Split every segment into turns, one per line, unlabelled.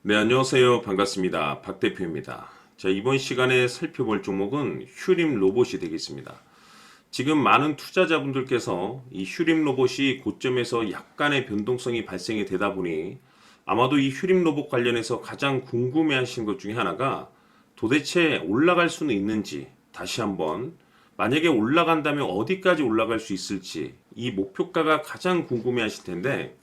네, 안녕하세요. 반갑습니다. 박 대표입니다. 자, 이번 시간에 살펴볼 종목은 휴림 로봇이 되겠습니다. 지금 많은 투자자분들께서 이 휴림 로봇이 고점에서 약간의 변동성이 발생이 되다 보니 아마도 이 휴림 로봇 관련해서 가장 궁금해 하신 것 중에 하나가 도대체 올라갈 수는 있는지, 다시 한번 만약에 올라간다면 어디까지 올라갈 수 있을지, 이 목표가가 가장 궁금해 하실 텐데,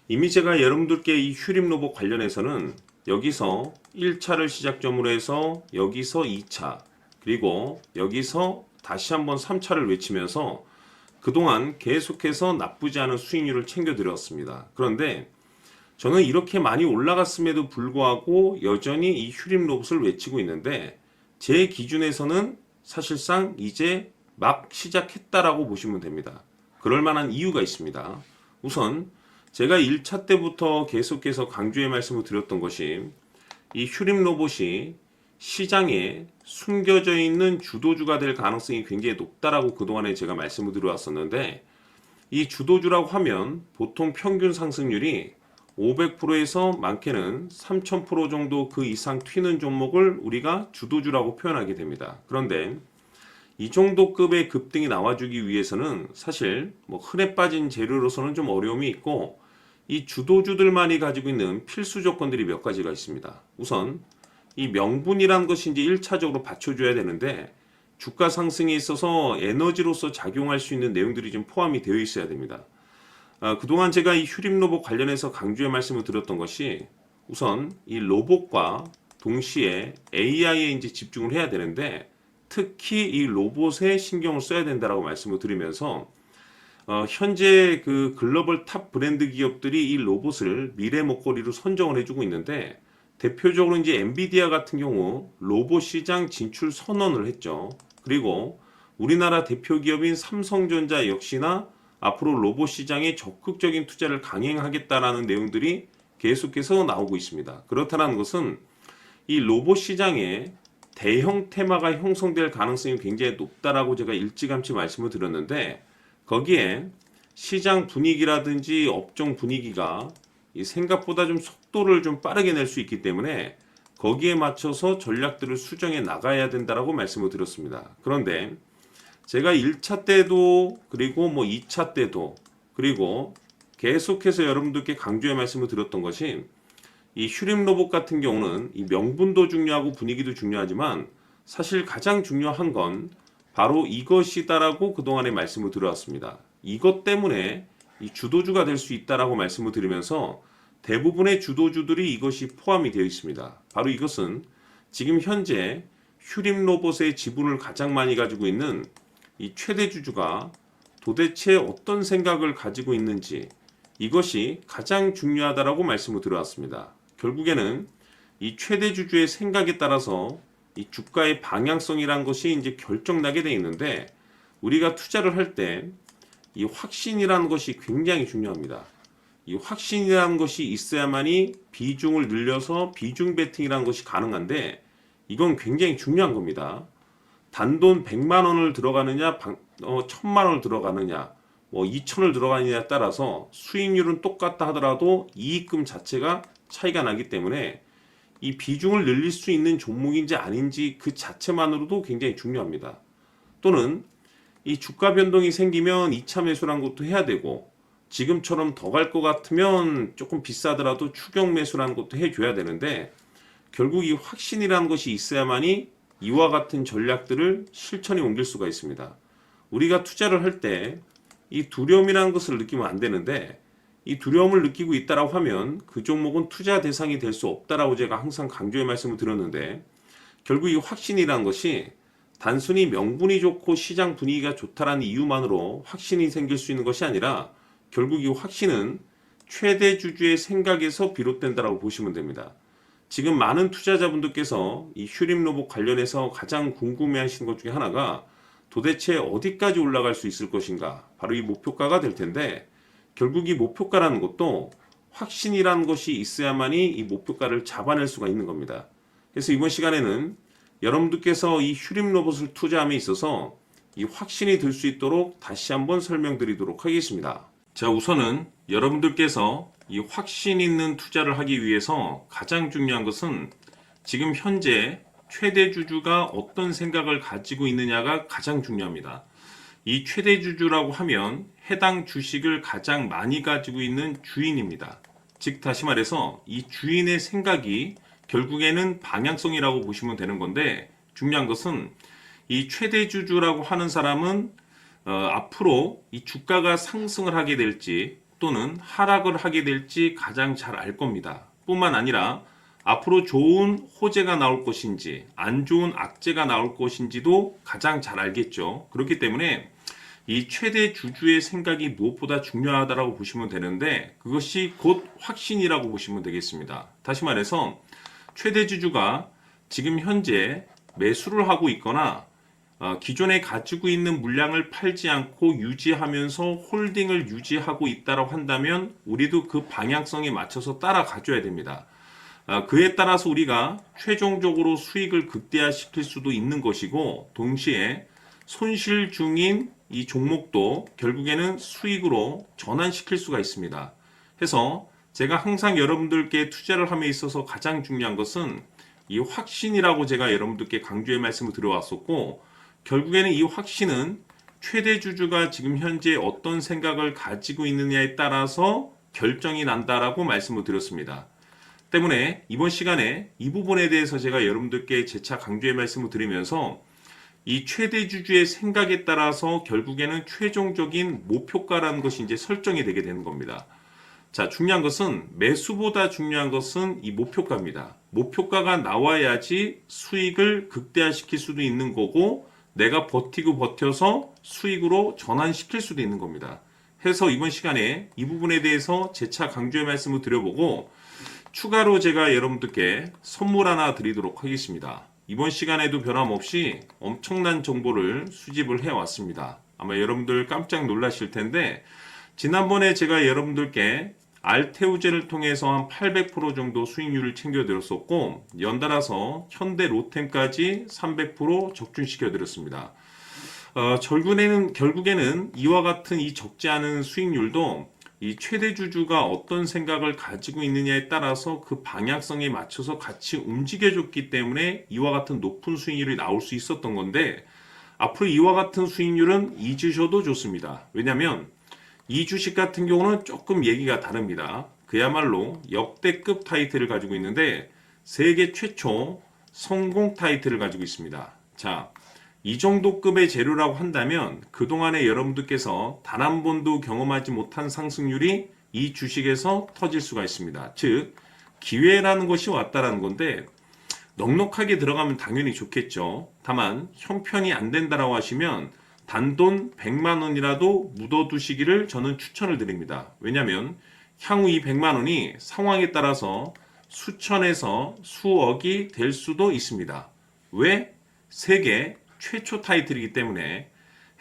이미 제가 여러분들께 이 휴림 로봇 관련해서는 여기서 1차를 시작점으로 해서 여기서 2차, 그리고 여기서 다시 한번 3차를 외치면서 그동안 계속해서 나쁘지 않은 수익률을 챙겨드렸습니다. 그런데 저는 이렇게 많이 올라갔음에도 불구하고 여전히 이 휴림 로봇을 외치고 있는데, 제 기준에서는 사실상 이제 막 시작했다라고 보시면 됩니다. 그럴 만한 이유가 있습니다. 우선 제가 1차 때부터 계속해서 강조의 말씀을 드렸던 것이 이 휴림 로봇이 시장에 숨겨져 있는 주도주가 될 가능성이 굉장히 높다라고 그동안에 제가 말씀을 드려왔었는데, 이 주도주라고 하면 보통 평균 상승률이 500%에서 많게는 3000% 정도 그 이상 튀는 종목을 우리가 주도주라고 표현하게 됩니다. 그런데 이 정도 급의 급등이 나와주기 위해서는 사실 흔해 빠진 재료로서는 좀 어려움이 있고, 이 주도주들만이 가지고 있는 필수 조건들이 몇 가지가 있습니다. 우선 이 명분이라는 것이 이제 1차적으로 받쳐줘야 되는데, 주가 상승에 있어서 에너지로서 작용할 수 있는 내용들이 좀 포함이 되어 있어야 됩니다. 그동안 제가 이 휴림 로봇 관련해서 강조의 말씀을 드렸던 것이 우선 이 로봇과 동시에 AI에 이제 집중을 해야 되는데, 특히 이 로봇에 신경을 써야 된다라고 말씀을 드리면서 현재 그 글로벌 탑 브랜드 기업들이 이 로봇을 미래 먹거리로 선정을 해주고 있는데, 대표적으로 이제 엔비디아 같은 경우 로봇 시장 진출 선언을 했죠. 그리고 우리나라 대표 기업인 삼성전자 역시나 앞으로 로봇 시장에 적극적인 투자를 강행하겠다라는 내용들이 계속해서 나오고 있습니다. 그렇다는 것은 이 로봇 시장에 대형 테마가 형성될 가능성이 굉장히 높다라고 제가 일찌감치 말씀을 드렸는데, 거기에 시장 분위기라든지 업종 분위기가 생각보다 좀 속도를 좀 빠르게 낼 수 있기 때문에 거기에 맞춰서 전략들을 수정해 나가야 된다라고 말씀을 드렸습니다. 그런데 제가 1차 때도 그리고 2차 때도 그리고 계속해서 여러분들께 강조의 말씀을 드렸던 것이 이 휴림 로봇 같은 경우는 이 명분도 중요하고 분위기도 중요하지만 사실 가장 중요한 건 바로 이것이다라고 그동안에 말씀을 드려왔습니다. 이것 때문에 이 주도주가 될 수 있다라고 말씀을 드리면서 대부분의 주도주들이 이것이 포함이 되어 있습니다. 바로 이것은 지금 현재 휴림 로봇의 지분을 가장 많이 가지고 있는 이 최대 주주가 도대체 어떤 생각을 가지고 있는지, 이것이 가장 중요하다라고 말씀을 드려왔습니다. 결국에는 이 최대 주주의 생각에 따라서 이 주가의 방향성이란 것이 이제 결정나게 되어 있는데, 우리가 투자를 할 때 이 확신이라는 것이 굉장히 중요합니다. 이 확신이라는 것이 있어야만이 비중을 늘려서 비중 베팅이라는 것이 가능한데, 이건 굉장히 중요한 겁니다. 단돈 100만 원을 들어가느냐, 1000만 원을 들어가느냐, 2000을 들어가느냐에 따라서 수익률은 똑같다 하더라도 이익금 자체가 차이가 나기 때문에 이 비중을 늘릴 수 있는 종목인지 아닌지 그 자체만으로도 굉장히 중요합니다. 또는 이 주가 변동이 생기면 2차 매수란 것도 해야 되고, 지금처럼 더 갈 것 같으면 조금 비싸더라도 추격 매수라는 것도 해줘야 되는데, 결국 이 확신이라는 것이 있어야만이 이와 같은 전략들을 실천에 옮길 수가 있습니다. 우리가 투자를 할 때 이 두려움이라는 것을 느끼면 안 되는데, 이 두려움을 느끼고 있다라고 하면 그 종목은 투자 대상이 될 수 없다라고 제가 항상 강조의 말씀을 드렸는데, 결국 이 확신이라는 것이 단순히 명분이 좋고 시장 분위기가 좋다라는 이유만으로 확신이 생길 수 있는 것이 아니라, 결국 이 확신은 최대 주주의 생각에서 비롯된다라고 보시면 됩니다. 지금 많은 투자자분들께서 이 휴림 로봇 관련해서 가장 궁금해하시는 것 중에 하나가 도대체 어디까지 올라갈 수 있을 것인가, 바로 이 목표가가 될 텐데, 결국 이 목표가라는 것도 확신이라는 것이 있어야만이 이 목표가를 잡아낼 수가 있는 겁니다. 그래서 이번 시간에는 여러분들께서 이 휴림 로봇을 투자함에 있어서 이 확신이 들 수 있도록 다시 한번 설명드리도록 하겠습니다. 자, 우선은 여러분들께서 이 확신 있는 투자를 하기 위해서 가장 중요한 것은 지금 현재 최대 주주가 어떤 생각을 가지고 있느냐가 가장 중요합니다. 이 최대 주주라고 하면 해당 주식을 가장 많이 가지고 있는 주인입니다. 즉 다시 말해서 이 주인의 생각이 결국에는 방향성이라고 보시면 되는 건데, 중요한 것은 이 최대 주주라고 하는 사람은 앞으로 이 주가가 상승을 하게 될지 또는 하락을 하게 될지 가장 잘 알 겁니다. 뿐만 아니라 앞으로 좋은 호재가 나올 것인지 안 좋은 악재가 나올 것인지도 가장 잘 알겠죠. 그렇기 때문에 이 최대 주주의 생각이 무엇보다 중요하다고 보시면 되는데, 그것이 곧 확신이라고 보시면 되겠습니다. 다시 말해서 최대 주주가 지금 현재 매수를 하고 있거나 기존에 가지고 있는 물량을 팔지 않고 유지하면서 홀딩을 유지하고 있다고 한다면 우리도 그 방향성에 맞춰서 따라가줘야 됩니다. 그에 따라서 우리가 최종적으로 수익을 극대화시킬 수도 있는 것이고, 동시에 손실 중인 이 종목도 결국에는 수익으로 전환시킬 수가 있습니다. 해서 제가 항상 여러분들께 투자를 함에 있어서 가장 중요한 것은 이 확신이라고 제가 여러분들께 강조의 말씀을 드려왔었고, 결국에는 이 확신은 최대 주주가 지금 현재 어떤 생각을 가지고 있느냐에 따라서 결정이 난다라고 말씀을 드렸습니다. 때문에 이번 시간에 이 부분에 대해서 제가 여러분들께 재차 강조의 말씀을 드리면서 이 최대 주주의 생각에 따라서 결국에는 최종적인 목표가라는 것이 이제 설정이 되게 되는 겁니다. 자, 중요한 것은 매수보다 중요한 것은 이 목표가입니다. 목표가가 나와야지 수익을 극대화시킬 수도 있는 거고, 내가 버티고 버텨서 수익으로 전환시킬 수도 있는 겁니다. 해서 이번 시간에 이 부분에 대해서 재차 강조의 말씀을 드려보고, 추가로 제가 여러분들께 선물 하나 드리도록 하겠습니다. 이번 시간에도 변함없이 엄청난 정보를 수집을 해왔습니다. 아마 여러분들 깜짝 놀라실 텐데, 지난번에 제가 여러분들께 알테우제를 통해서 한 800% 정도 수익률을 챙겨드렸었고, 연달아서 현대 로템까지 300% 적중시켜드렸습니다. 결국에는 이와 같은 이 적지 않은 수익률도 이 최대 주주가 어떤 생각을 가지고 있느냐에 따라서 그 방향성에 맞춰서 같이 움직여줬기 때문에 이와 같은 높은 수익률이 나올 수 있었던 건데, 앞으로 이와 같은 수익률은 잊으셔도 좋습니다. 왜냐하면 이 주식 같은 경우는 조금 얘기가 다릅니다. 그야말로 역대급 타이틀을 가지고 있는데 세계 최초 성공 타이틀을 가지고 있습니다. 자, 이 정도 급의 재료라고 한다면 그동안에 여러분들께서 단 한 번도 경험하지 못한 상승률이 이 주식에서 터질 수가 있습니다. 즉, 기회라는 것이 왔다라는 건데, 넉넉하게 들어가면 당연히 좋겠죠. 다만 형편이 안 된다라고 하시면 단돈 100만 원이라도 묻어두시기를 저는 추천을 드립니다. 왜냐하면 향후 이 100만 원이 상황에 따라서 수천에서 수억이 될 수도 있습니다. 왜? 세계 최초 타이틀이기 때문에.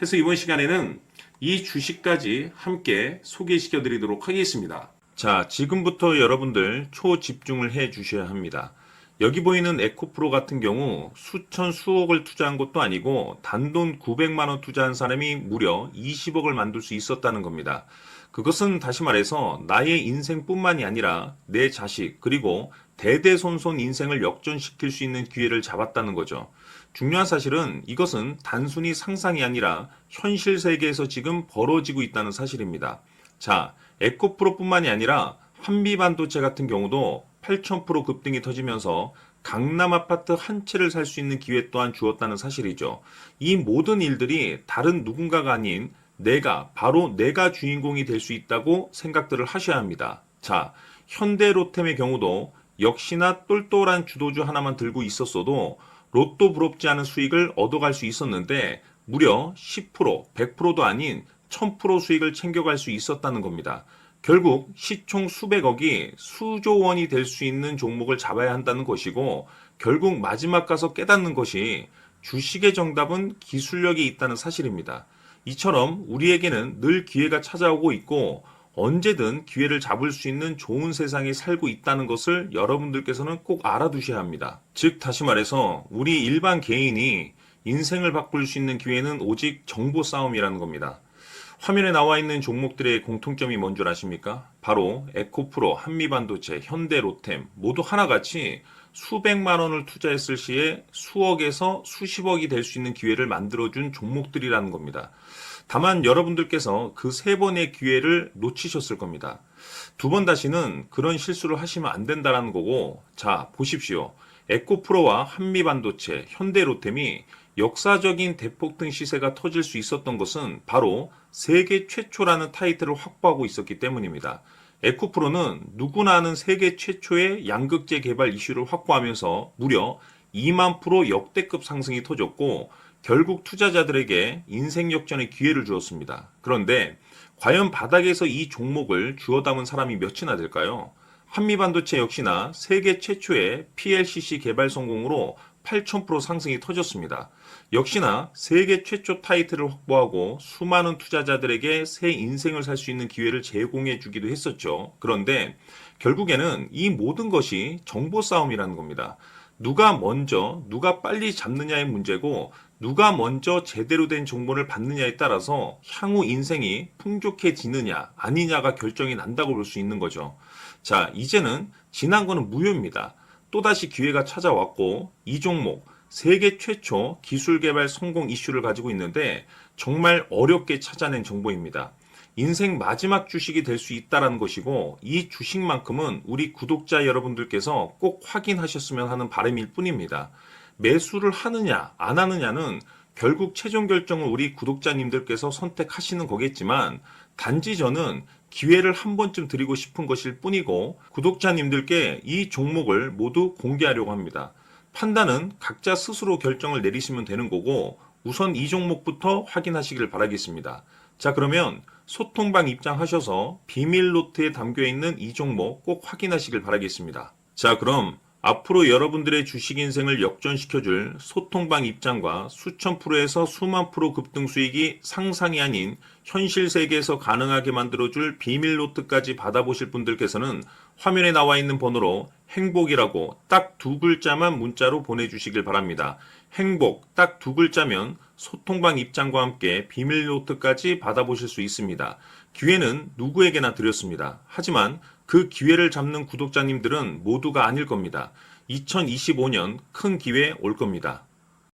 해서 이번 시간에는 이 주식까지 함께 소개시켜 드리도록 하겠습니다. 자, 지금부터 여러분들 초집중을 해 주셔야 합니다. 여기 보이는 에코프로 같은 경우 수천 수억을 투자한 것도 아니고 단돈 900만 원 투자한 사람이 무려 20억을 만들 수 있었다는 겁니다. 그것은 다시 말해서 나의 인생뿐만이 아니라 내 자식 그리고 대대손손 인생을 역전시킬 수 있는 기회를 잡았다는 거죠. 중요한 사실은 이것은 단순히 상상이 아니라 현실 세계에서 지금 벌어지고 있다는 사실입니다. 자, 에코프로뿐만이 아니라 한미반도체 같은 경우도 8,000% 급등이 터지면서 강남 아파트 한 채를 살 수 있는 기회 또한 주었다는 사실이죠. 이 모든 일들이 다른 누군가가 아닌 바로 내가 주인공이 될 수 있다고 생각들을 하셔야 합니다. 자, 현대로템의 경우도 역시나 똘똘한 주도주 하나만 들고 있었어도 로또 부럽지 않은 수익을 얻어갈 수 있었는데 무려 10%, 100%도 아닌 1000% 수익을 챙겨갈 수 있었다는 겁니다. 결국 시총 수백억이 수조 원이 될 수 있는 종목을 잡아야 한다는 것이고, 결국 마지막 가서 깨닫는 것이 주식의 정답은 기술력이 있다는 사실입니다. 이처럼 우리에게는 늘 기회가 찾아오고 있고 언제든 기회를 잡을 수 있는 좋은 세상에 살고 있다는 것을 여러분들께서는 꼭 알아두셔야 합니다. 즉 다시 말해서 우리 일반 개인이 인생을 바꿀 수 있는 기회는 오직 정보 싸움이라는 겁니다. 화면에 나와 있는 종목들의 공통점이 뭔 줄 아십니까? 바로 에코프로, 한미반도체, 현대로템 모두 하나같이 수백만 원을 투자했을 시에 수억에서 수십억이 될 수 있는 기회를 만들어준 종목들이라는 겁니다. 다만 여러분들께서 그 세 번의 기회를 놓치셨을 겁니다. 두 번 다시는 그런 실수를 하시면 안 된다는 거고, 자, 보십시오. 에코프로와 한미반도체, 현대로템이 역사적인 대폭등 시세가 터질 수 있었던 것은 바로 세계 최초라는 타이틀을 확보하고 있었기 때문입니다. 에코프로는 누구나 아는 세계 최초의 양극재 개발 이슈를 확보하면서 무려 2만 프로 역대급 상승이 터졌고 결국 투자자들에게 인생 역전의 기회를 주었습니다. 그런데 과연 바닥에서 이 종목을 주워 담은 사람이 몇이나 될까요? 한미반도체 역시나 세계 최초의 PLCC 개발 성공으로 8,000% 상승이 터졌습니다. 역시나 세계 최초 타이틀을 확보하고 수많은 투자자들에게 새 인생을 살 수 있는 기회를 제공해 주기도 했었죠. 그런데 결국에는 이 모든 것이 정보 싸움이라는 겁니다. 누가 먼저, 누가 빨리 잡느냐의 문제고 누가 먼저 제대로 된 정보를 받느냐에 따라서 향후 인생이 풍족해지느냐 아니냐가 결정이 난다고 볼 수 있는 거죠. 자, 이제는 지난 거는 무효입니다. 또다시 기회가 찾아왔고 이 종목 세계 최초 기술 개발 성공 이슈를 가지고 있는데 정말 어렵게 찾아낸 정보입니다. 인생 마지막 주식이 될 수 있다는 것이고 이 주식만큼은 우리 구독자 여러분들께서 꼭 확인하셨으면 하는 바람일 뿐입니다. 매수를 하느냐 안 하느냐는 결국 최종 결정을 우리 구독자님들께서 선택하시는 거겠지만 단지 저는 기회를 한 번쯤 드리고 싶은 것일 뿐이고 구독자님들께 이 종목을 모두 공개하려고 합니다. 판단은 각자 스스로 결정을 내리시면 되는 거고 우선 이 종목부터 확인하시길 바라겠습니다. 자, 그러면 소통방 입장하셔서 비밀 노트에 담겨 있는 이 종목 꼭 확인하시길 바라겠습니다. 자, 그럼 앞으로 여러분들의 주식 인생을 역전시켜줄 소통방 입장과 수천 프로에서 수만 프로 급등 수익이 상상이 아닌 현실 세계에서 가능하게 만들어줄 비밀 노트까지 받아보실 분들께서는 화면에 나와 있는 번호로 행복이라고 딱 두 글자만 문자로 보내주시길 바랍니다. 행복 딱 두 글자면 소통방 입장과 함께 비밀 노트까지 받아보실 수 있습니다. 기회는 누구에게나 드렸습니다. 하지만 그 기회를 잡는 구독자님들은 모두가 아닐 겁니다. 2025년 큰 기회 올 겁니다.